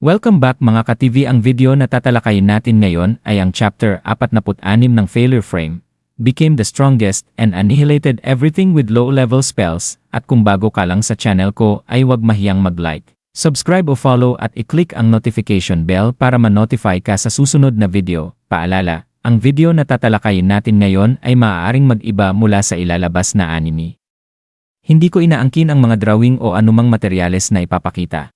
Welcome back mga ka-TV. Ang video na tatalakayin natin ngayon ay ang chapter 46 ng Failure Frame, Became the Strongest and Annihilated Everything with Low-Level Spells. At kung bago ka lang sa channel ko ay huwag mahiyang mag-like, subscribe o follow at i-click ang notification bell para ma-notify ka sa susunod na video. Paalala, ang video na tatalakayin natin ngayon ay maaaring mag-iba mula sa ilalabas na anime. Hindi ko inaangkin ang mga drawing o anumang materyales na ipapakita.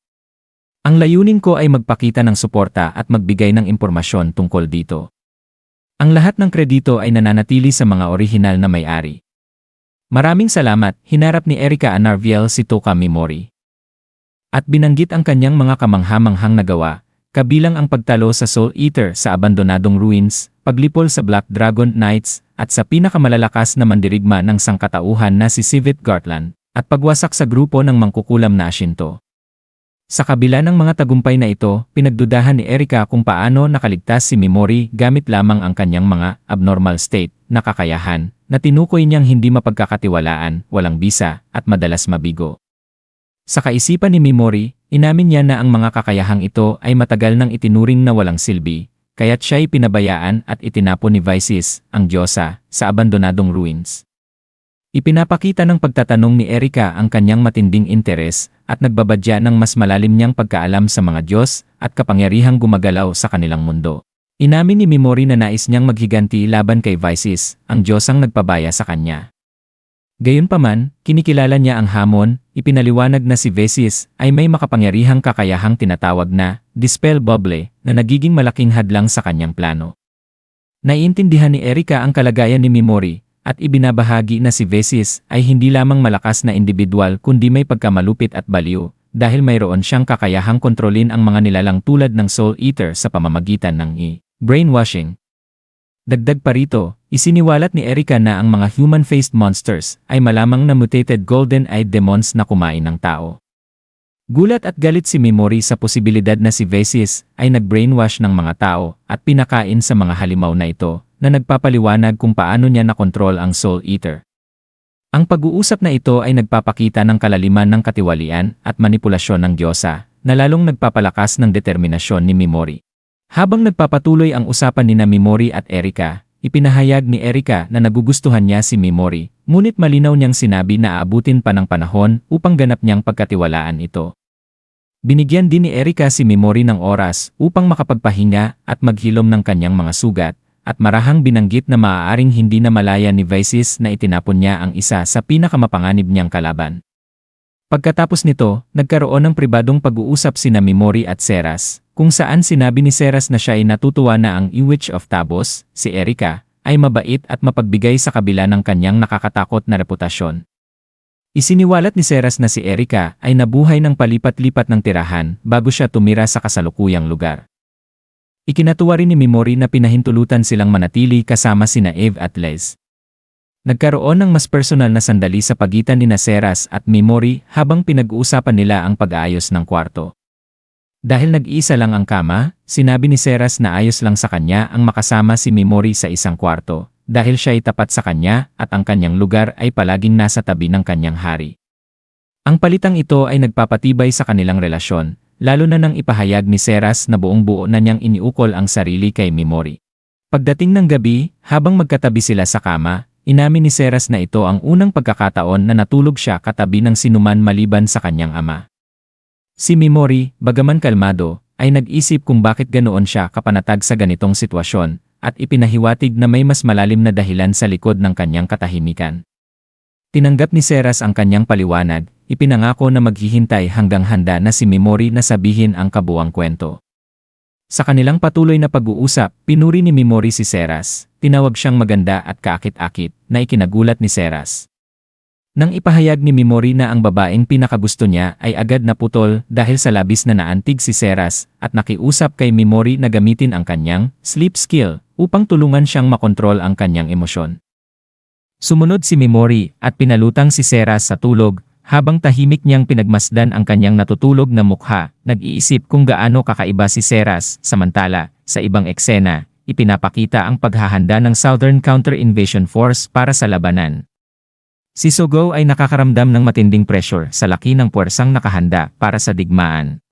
Ang layunin ko ay magpakita ng suporta at magbigay ng impormasyon tungkol dito. Ang lahat ng kredito ay nananatili sa mga orihinal na may-ari. Maraming salamat, hinarap ni Erika Anarviel si Toka Mimori. At binanggit ang kanyang mga kamangha-manghang nagawa, kabilang ang pagtalo sa Soul Eater sa abandonadong ruins, paglipol sa Black Dragon Knights, at sa pinakamalalakas na mandirigma ng sangkatauhan na si Sivit Gartland, at pagwasak sa grupo ng mangkukulam na Shinto. Sa kabila ng mga tagumpay na ito, pinagdudahan ni Erika kung paano nakaligtas si Mimori gamit lamang ang kanyang mga abnormal state na kakayahan na tinukoy niyang hindi mapagkakatiwalaan, walang bisa, at madalas mabigo. Sa kaisipan ni Mimori, inamin niya na ang mga kakayahang ito ay matagal nang itinuring na walang silbi, kaya't siya'y pinabayaan at itinapon ni Visis, ang diyosa, sa abandonadong ruins. Ipinapakita ng pagtatanong ni Erika ang kanyang matinding interes at nagbabadya ng mas malalim niyang pagkaalam sa mga Diyos at kapangyarihang gumagalaw sa kanilang mundo. Inamin ni Mimori na nais niyang maghiganti laban kay Visis, ang Diyosang nagpabaya sa kanya. Gayunpaman, kinikilala niya ang hamon, ipinaliwanag na si Visis ay may makapangyarihang kakayahang tinatawag na Dispel Bubble na nagiging malaking hadlang sa kanyang plano. Naiintindihan ni Erika ang kalagayan ni Mimori, at ibinabahagi na si Visis ay hindi lamang malakas na individual kundi may pagkamalupit at baliw, dahil mayroon siyang kakayahang kontrolin ang mga nilalang tulad ng Soul Eater sa pamamagitan ng brainwashing. Dagdag pa rito, isiniwalat ni Erika na ang mga human-faced monsters ay malamang na mutated golden-eyed demons na kumain ng tao. Gulat at galit si Mimori sa posibilidad na si Visis ay nag-brainwash ng mga tao at pinakain sa mga halimaw na ito, na nagpapaliwanag kung paano niya nakontrol ang Soul Eater. Ang pag-uusap na ito ay nagpapakita ng kalaliman ng katiwalian at manipulasyon ng diyosa, na lalong nagpapalakas ng determinasyon ni Mimori. Habang nagpapatuloy ang usapan nina Mimori at Erika, ipinahayag ni Erika na nagugustuhan niya si Mimori, ngunit malinaw niyang sinabi na aabutin pa ng panahon upang ganap niyang pagkatiwalaan ito. Binigyan din ni Erika si Mimori ng oras upang makapagpahinga at maghilom ng kanyang mga sugat, at marahang binanggit na maaaring hindi na malaya ni Visis na itinapon niya ang isa sa pinakamapanganib niyang kalaban. Pagkatapos nito, nagkaroon ng pribadong pag-uusap sina Mimori at Seras, kung saan sinabi ni Seras na siya ay natutuwa na ang Witch of Tabos, si Erika, ay mabait at mapagbigay sa kabila ng kanyang nakakatakot na reputasyon. Isiniwalat ni Seras na si Erika ay nabuhay ng palipat-lipat ng tirahan bago siya tumira sa kasalukuyang lugar. Ikinatuwa rin ni Mimori na pinahintulutan silang manatili kasama sina Eve at Les. Nagkaroon ng mas personal na sandali sa pagitan ni Seras at Mimori habang pinag-uusapan nila ang pag-aayos ng kwarto. Dahil nag-iisa lang ang kama, sinabi ni Seras na ayos lang sa kanya ang makasama si Mimori sa isang kwarto, dahil siya ay tapat sa kanya at ang kanyang lugar ay palaging nasa tabi ng kanyang hari. Ang palitang ito ay nagpapatibay sa kanilang relasyon, lalo na nang ipahayag ni Seras na buong-buo na niyang iniukol ang sarili kay Mimori. Pagdating ng gabi, habang magkatabi sila sa kama, inamin ni Seras na ito ang unang pagkakataon na natulog siya katabi ng sinuman maliban sa kanyang ama. Si Mimori, bagaman kalmado, ay nag-isip kung bakit ganoon siya kapanatag sa ganitong sitwasyon, at ipinahiwatig na may mas malalim na dahilan sa likod ng kanyang katahimikan. Tinanggap ni Seras ang kanyang paliwanag, ipinangako na maghihintay hanggang handa na si Mimori na sabihin ang kabuuang kwento. Sa kanilang patuloy na pag-uusap, pinuri ni Mimori si Seras, tinawag siyang maganda at kaakit-akit, na ikinagulat ni Seras. Nang ipahayag ni Mimori na ang babaeng pinakagusto niya ay agad naputol dahil sa labis na naantig si Seras at nakiusap kay Mimori na gamitin ang kanyang sleep skill upang tulungan siyang makontrol ang kanyang emosyon. Sumunod si Mimori at pinalutang si Seras sa tulog, habang tahimik niyang pinagmasdan ang kanyang natutulog na mukha, nag-iisip kung gaano kakaiba si Seras. Samantala, sa ibang eksena, ipinapakita ang paghahanda ng Southern Counter-Invasion Force para sa labanan. Si Sogo ay nakakaramdam ng matinding pressure sa laki ng puwersang nakahanda para sa digmaan.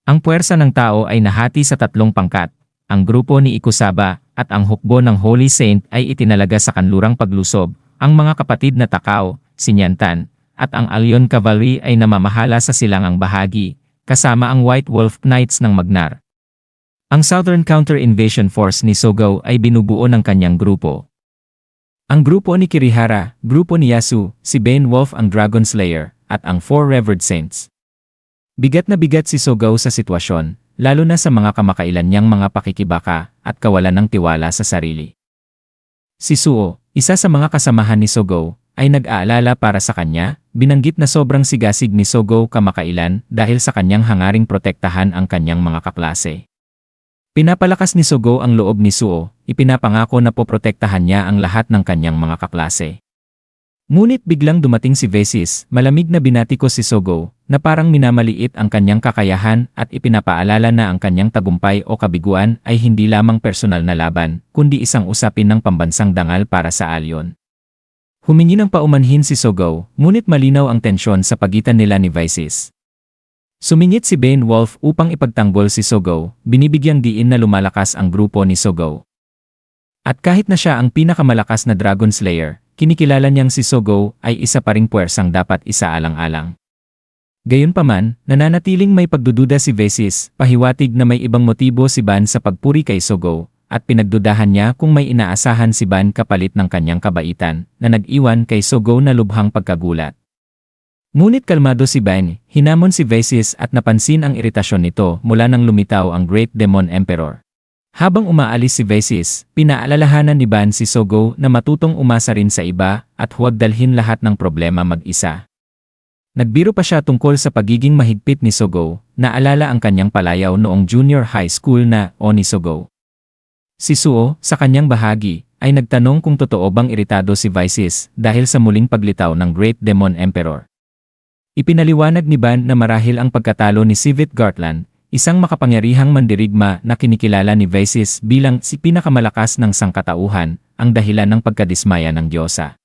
Ang puwersa ng tao ay nahati sa tatlong pangkat. Ang grupo ni Ikusaba at ang hukbo ng Holy Saint ay itinalaga sa kanlurang paglusob. Ang mga kapatid na Takao, Sinyantan, at ang Alyon Cavalry ay namamahala sa silangang bahagi, kasama ang White Wolf Knights ng Magnar. Ang Southern Counter-Invasion Force ni Sogo ay binubuo ng kanyang grupo. Ang grupo ni Kirihara, grupo ni Yasu, si Bane Wolf ang Dragon Slayer, at ang Four Revered Saints. Bigat na bigat si Sogo sa sitwasyon, lalo na sa mga kamakailan niyang mga pakikibaka at kawalan ng tiwala sa sarili. Si Suo, isa sa mga kasamahan ni Sogo, ay nag-aalala para sa kanya, binanggit na sobrang sigasig ni Sogo kamakailan dahil sa kanyang hangaring protektahan ang kanyang mga kaklase. Pinapalakas ni Sogo ang loob ni Suo, ipinapangako na poprotektahan niya ang lahat ng kanyang mga kaklase. Ngunit biglang dumating si Vesis, malamig na binatikos si Sogo, na parang minamaliit ang kanyang kakayahan at ipinapaalala na ang kanyang tagumpay o kabiguan ay hindi lamang personal na laban, kundi isang usapin ng pambansang dangal para sa Alyon. Humingi ng paumanhin si Sogo, ngunit malinaw ang tensyon sa pagitan nila ni Vesis. Sumingit si Bane Wolf upang ipagtanggol si Sogo, binibigyang diin na lumalakas ang grupo ni Sogo. At kahit na siya ang pinakamalakas na Dragon Slayer, kinikilala niyang si Sogo ay isa pa ring puwersang dapat isaalang-alang. Gayunpaman, nananatiling may pagdududa si Vesis, pahiwatig na may ibang motibo si Ban sa pagpuri kay Sogo, at pinagdudahan niya kung may inaasahan si Ban kapalit ng kanyang kabaitan, na nag-iwan kay Sogo na lubhang pagkagulat. Ngunit kalmado si Ban, hinamon si Vesis at napansin ang iritasyon nito mula nang lumitaw ang Great Demon Emperor. Habang umaalis si Vesis, pinaalalahanan ni Ban si Sogo na matutong umasa rin sa iba at huwag dalhin lahat ng problema mag-isa. Nagbiro pa siya tungkol sa pagiging mahigpit ni Sogo, naalala ang kanyang palayaw noong junior high school na Oni Sogo. Si Suo, sa kanyang bahagi, ay nagtanong kung totoo bang iritado si Vesis dahil sa muling paglitaw ng Great Demon Emperor. Ipinaliwanag ni Ban na marahil ang pagkatalo ni Sivit Gartland, isang makapangyarihang mandirigma na kinikilala ni Vesis bilang si pinakamalakas ng sangkatauhan, ang dahilan ng pagkadismaya ng Diyosa.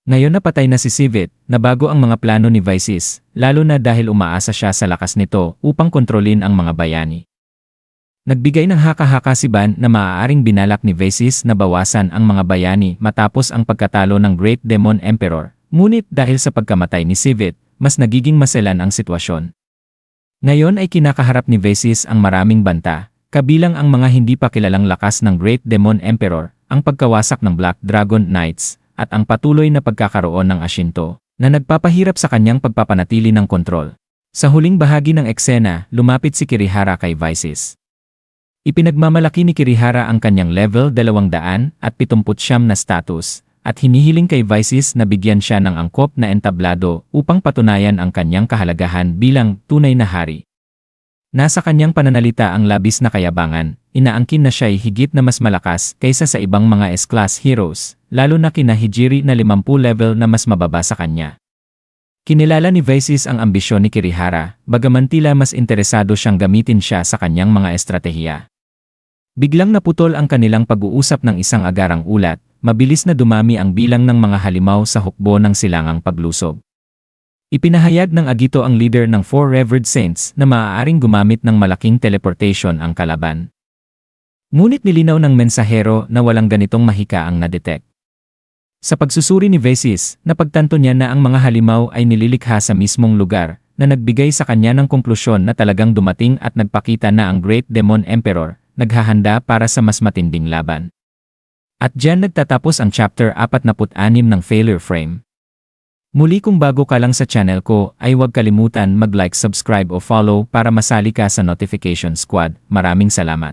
Ngayon napatay na si Sivit, nabago ang mga plano ni Vesis, lalo na dahil umaasa siya sa lakas nito upang kontrolin ang mga bayani. Nagbigay ng haka-haka si Ban na maaaring binalak ni Vesis na bawasan ang mga bayani matapos ang pagkatalo ng Great Demon Emperor, ngunit dahil sa pagkamatay ni Sivit, mas nagiging maselan ang sitwasyon. Ngayon ay kinakaharap ni Vesis ang maraming banta, kabilang ang mga hindi pa kilalang lakas ng Great Demon Emperor, ang pagkawasak ng Black Dragon Knights, at ang patuloy na pagkakaroon ng Ashinto, na nagpapahirap sa kanyang pagpapanatili ng kontrol. Sa huling bahagi ng eksena, lumapit si Kirihara kay Vesis. Ipinagmamalaki ni Kirihara ang kanyang level 279 na status, at hinihiling kay Vesis na bigyan siya ng angkop na entablado upang patunayan ang kanyang kahalagahan bilang tunay na hari. Nasa kanyang pananalita ang labis na kayabangan, inaangkin na siya'y higit na mas malakas kaysa sa ibang mga S-class heroes, lalo na kina Hijiri na 50 level na mas mababa sa kanya. Kinilala ni Vesis ang ambisyon ni Kirihara, bagaman tila mas interesado siyang gamitin siya sa kanyang mga estratehiya. Biglang naputol ang kanilang pag-uusap ng isang agarang ulat, mabilis na dumami ang bilang ng mga halimaw sa hukbo ng silangang paglusob. Ipinahayag ng Agito ang leader ng Four Revered Saints na maaaring gumamit ng malaking teleportation ang kalaban. Ngunit nilinaw ng mensahero na walang ganitong mahika ang nadetect. Sa pagsusuri ni Vesis, napagtanto niya na ang mga halimaw ay nililikha sa mismong lugar, na nagbigay sa kanya ng konklusyon na talagang dumating at nagpakita na ang Great Demon Emperor, naghahanda para sa mas matinding laban. At diyan nagtatapos ang chapter 46 ng Failure Frame. Muli kung bago ka lang sa channel ko ay huwag kalimutan mag-like, subscribe o follow para masali ka sa notification squad. Maraming salamat.